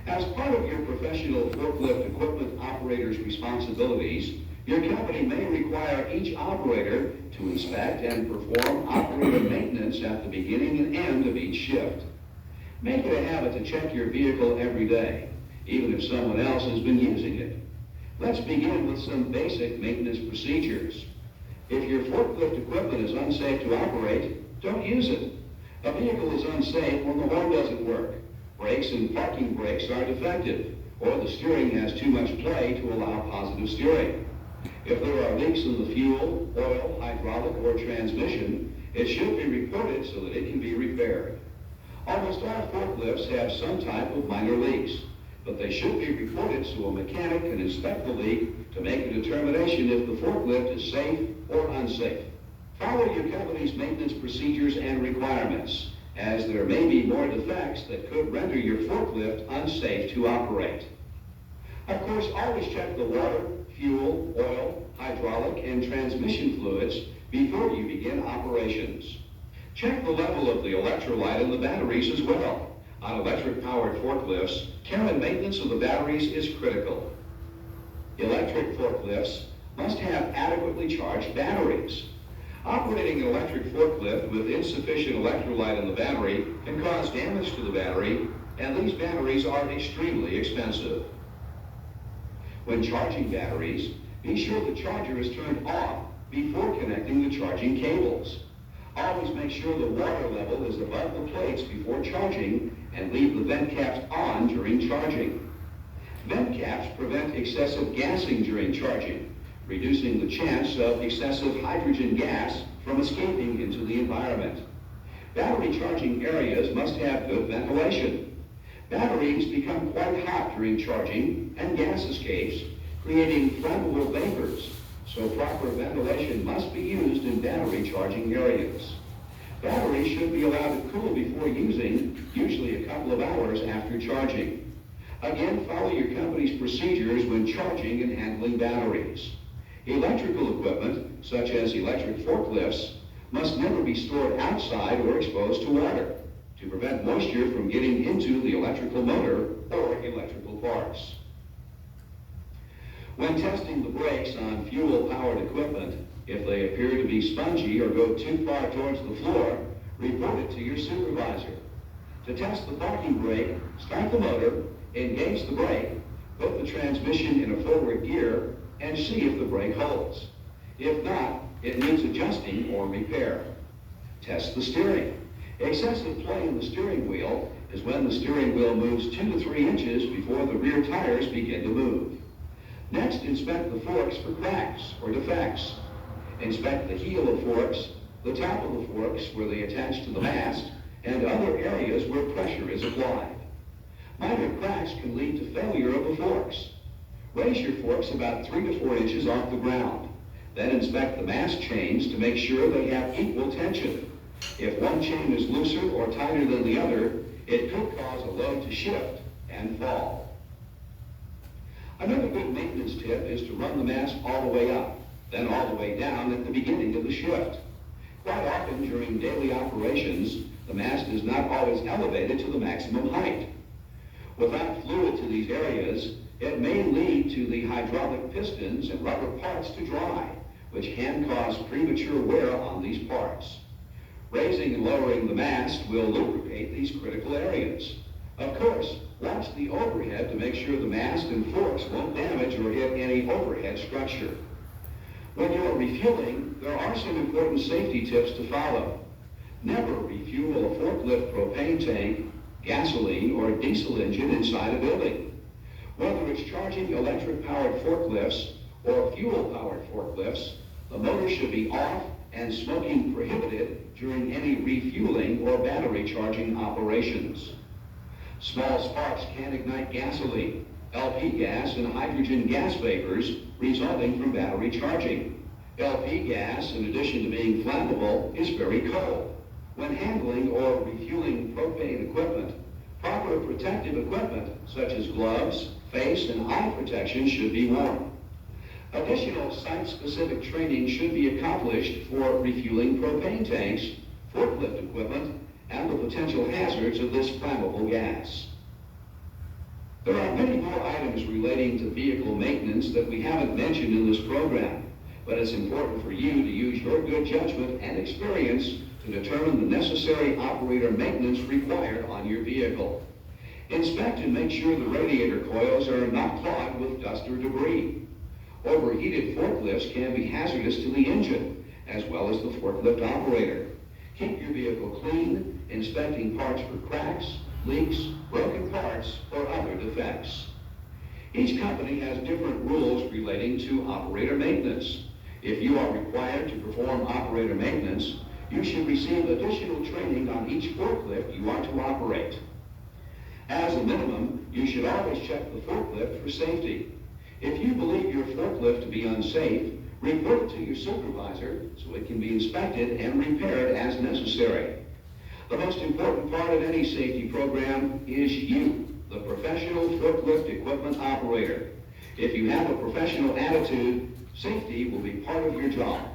As part of your professional forklift equipment operator's responsibilities, your company may require each operator to inspect and perform operator maintenance at the beginning and end of each shift. Make it a habit to check your vehicle every day, even if someone else has been using it. Let's begin with some basic maintenance procedures. If your forklift equipment is unsafe to operate, don't use it. A vehicle is unsafe when the horn doesn't work, brakes and parking brakes are defective, or the steering has too much play to allow positive steering. If there are leaks in the fuel, oil, hydraulic, or transmission, it should be reported so that it can be repaired. Almost all forklifts have some type of minor leaks, but they should be reported so a mechanic can inspect the leak to make a determination if the forklift is safe or unsafe. Follow your company's maintenance procedures and requirements, as there may be more defects that could render your forklift unsafe to operate. Of course, always check the water, fuel, oil, hydraulic, and transmission fluids before you begin operations. Check the level of the electrolyte in the batteries as well. On electric-powered forklifts, care and maintenance of the batteries is critical. Electric forklifts must have adequately charged batteries. Operating an electric forklift with insufficient electrolyte in the battery can cause damage to the battery, and these batteries are extremely expensive. When charging batteries, be sure the charger is turned off before connecting the charging cables. Always make sure the water level is above the plates before charging, and leave the vent caps on during charging. Vent caps prevent excessive gassing during charging, reducing the chance of excessive hydrogen gas from escaping into the environment. Battery charging areas must have good ventilation. Batteries become quite hot during charging and gas escapes, creating flammable vapors, so proper ventilation must be used in battery charging areas. Batteries should be allowed to cool before using, usually a couple of hours after charging. Again, follow your company's procedures when charging and handling batteries. Electrical equipment, such as electric forklifts, must never be stored outside or exposed to water to prevent moisture from getting into the electrical motor or electrical parts. When testing the brakes on fuel-powered equipment, if they appear to be spongy or go too far towards the floor, report it to your supervisor. To test the parking brake, start the motor, engage the brake, put the transmission in a forward gear, and see if the brake holds. If not, it needs adjusting or repair. Test the steering. Excessive play in the steering wheel is when the steering wheel moves 2 to 3 inches before the rear tires begin to move. Next, inspect the forks for cracks or defects. Inspect the heel of forks, the top of the forks where they attach to the mast, and other areas where pressure is applied. Minor cracks can lead to failure of the forks. Raise your forks about 3 to 4 inches off the ground. Then inspect the mast chains to make sure they have equal tension. If one chain is looser or tighter than the other, it could cause a load to shift and fall. Another good maintenance tip is to run the mast all the way up, then all the way down at the beginning of the shift. Quite often during daily operations, the mast is not always elevated to the maximum height. Without fluid to these areas, it may lead to the hydraulic pistons and rubber parts to dry, which can cause premature wear on these parts. Raising and lowering the mast will lubricate these critical areas. Of course, watch the overhead to make sure the mast and forks won't damage or hit any overhead structure. When you are refueling, there are some important safety tips to follow. Never refuel a forklift propane tank, gasoline, or diesel engine inside a building. Whether it's charging electric-powered forklifts or fuel-powered forklifts, the motor should be off and smoking prohibited during any refueling or battery charging operations. Small sparks can ignite gasoline, LP gas, and hydrogen gas vapors resulting from battery charging. LP gas, in addition to being flammable, is very cold. When handling or refueling propane equipment, proper protective equipment such as gloves, face, and eye protection should be worn. Additional site-specific training should be accomplished for refueling propane tanks, forklift equipment, and the potential hazards of this flammable gas. There are many more items relating to vehicle maintenance that we haven't mentioned in this program, but it's important for you to use your good judgment and experience to determine the necessary operator maintenance required on your vehicle. Inspect and make sure the radiator coils are not clogged with dust or debris. Overheated forklifts can be hazardous to the engine, as well as the forklift operator. Keep your vehicle clean, inspecting parts for cracks, leaks, broken parts, or other defects. Each company has different rules relating to operator maintenance. If you are required to perform operator maintenance, you should receive additional training on each forklift you are to operate. As a minimum, you should always check the forklift for safety. If you believe your forklift to be unsafe, report it to your supervisor so it can be inspected and repaired as necessary. The most important part of any safety program is you, the professional forklift equipment operator. If you have a professional attitude, safety will be part of your job.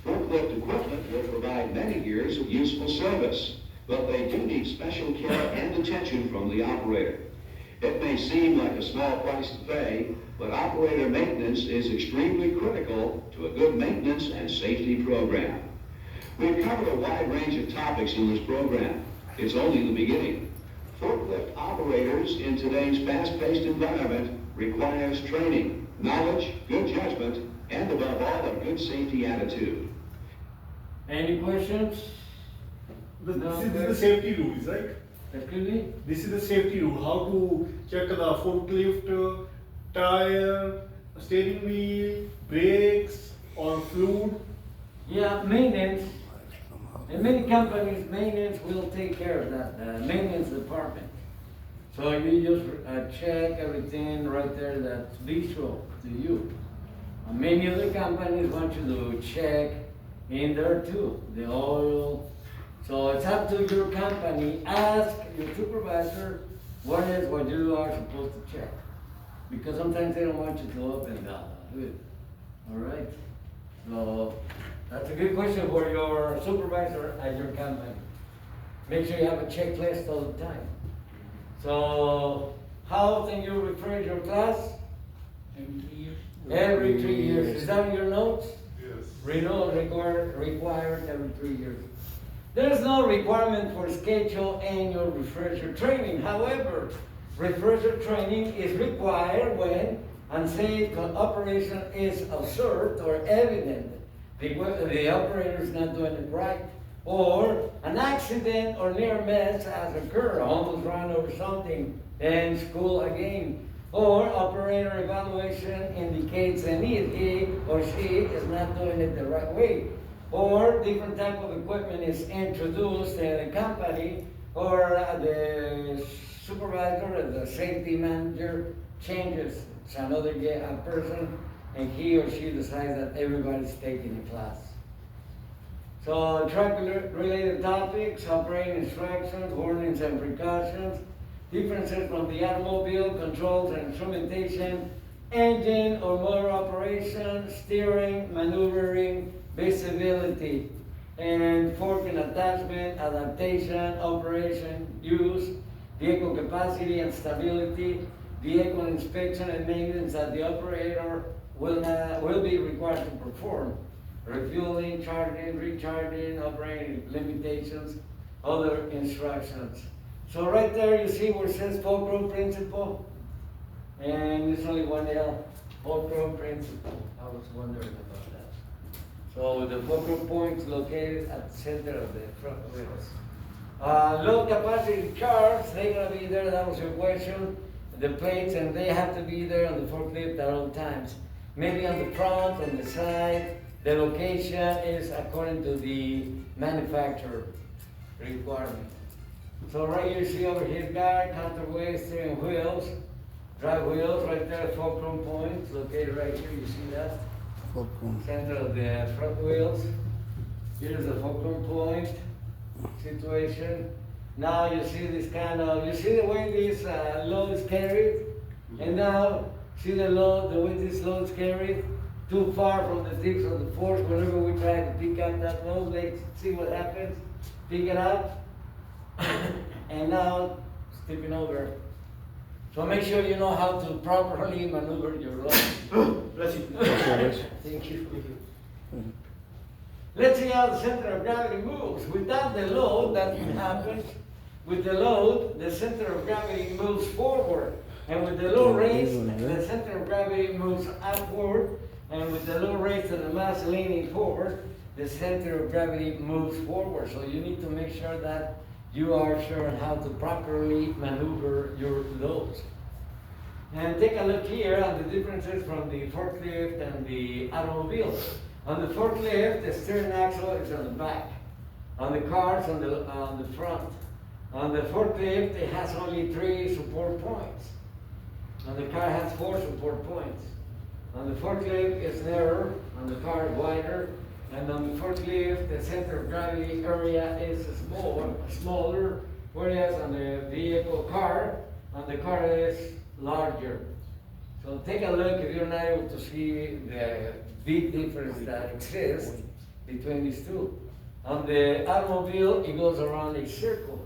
Forklift equipment will provide many years of useful service, but they do need special care and attention from the operator. It may seem like a small price to pay, but operator maintenance is extremely critical to a good maintenance and safety program. We've covered a wide range of topics in this program. It's only the beginning. Forklift operators in today's fast-paced environment requires training, knowledge, good judgment, and above all, a good safety attitude. Any questions? This is the safety rules, right? Excuse me? This is the safety rule. How to check the forklift, tire, steering wheel, brakes, or fluid. Yeah, maintenance. In many companies, maintenance will take care of that, the maintenance department. So you just check everything right there that's visual to you. Many other companies want you to check in there too, the oil. So it's up to your company. Ask your supervisor what is what you are supposed to check. Because sometimes they don't want you to open the hood. All right? So that's a good question for your supervisor at your company. Make sure you have a checklist all the time. So how often you refresh your class? Every 3 years. Every 3 years. Is that in your notes? Yes. Renewal required every 3 years. There's no requirement for scheduled annual refresher training. However, refresher training is required when unsafe operation is observed or evident. The operator is not doing it right, or an accident or near miss has occurred, almost run over something, and school again. Or operator evaluation indicates that he or she is not doing it the right way. Or different type of equipment is introduced in the company, or the supervisor or the safety manager changes. It's another person, and he or she decides that everybody's taking a class. So truck-related topics, operating instructions, warnings and precautions, differences from the automobile, controls and instrumentation, engine or motor operation, steering, maneuvering, visibility, and fork and attachment, adaptation, operation, use, vehicle capacity and stability, vehicle inspection and maintenance that the operator will be required to perform, refueling, charging, recharging, operating limitations, other instructions. So right there you see where it says fulcrum principle, and it's only one L, fulcrum principle. I was wondering about that. So the fulcrum point is located at the center of the front wheels. Low capacity cars, they're gonna be there, that was your question. The plates, and they have to be there on the forklift at all times. Maybe on the front, on the side. The location is according to the manufacturer requirement. So right here, you see over here, guide, counterweight, steering wheels, drive wheels, right there, fulcrum points, located right here, you see that? Fulcrum. Center of the front wheels. Here's the fulcrum point situation. Now you see this you see the way this load is carried? And now, see the way this load is carried? Too far from the tips of the forks. Whenever we try to pick up that load, let's see what happens. Pick it up, and now it's tipping over. So make sure you know how to properly maneuver your load. Bless you. Thank you. Let's see how the center of gravity moves. Without the load, that happens. With the load, the center of gravity moves forward. And with the low rates, the center of gravity moves upward. And with the low rates of the mass leaning forward, the center of gravity moves forward. So you need to make sure that you are sure how to properly maneuver your loads. And take a look here at the differences from the forklift and the automobile. On the forklift, the steering axle is on the back. On the cars, on the front. On the forklift, it has only 3 support points. On the car, it has 4 support points. On the forklift, it's narrower. On the car, wider. And on the forklift, the center of gravity area is smaller, whereas on the vehicle car, on the car is larger. So take a look if you're not able to see the big difference that exists between these two. On the automobile, it goes around a circle,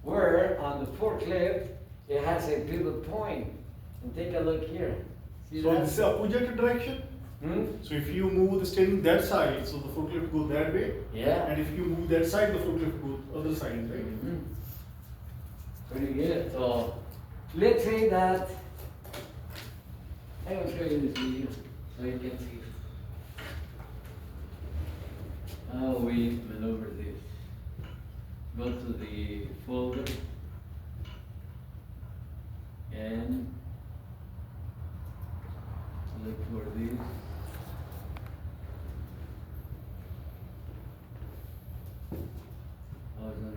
where on the forklift, it has a pivot point. And take a look here. See So that? this is opposite direction. So if you move the steering that side, so the forklift go that way. Yeah. And if you move that side, the forklift go other side, right? Pretty good. So let's say that I will show you this video so you can see how we maneuver this. Go to the folder and look for this. Oh, it's not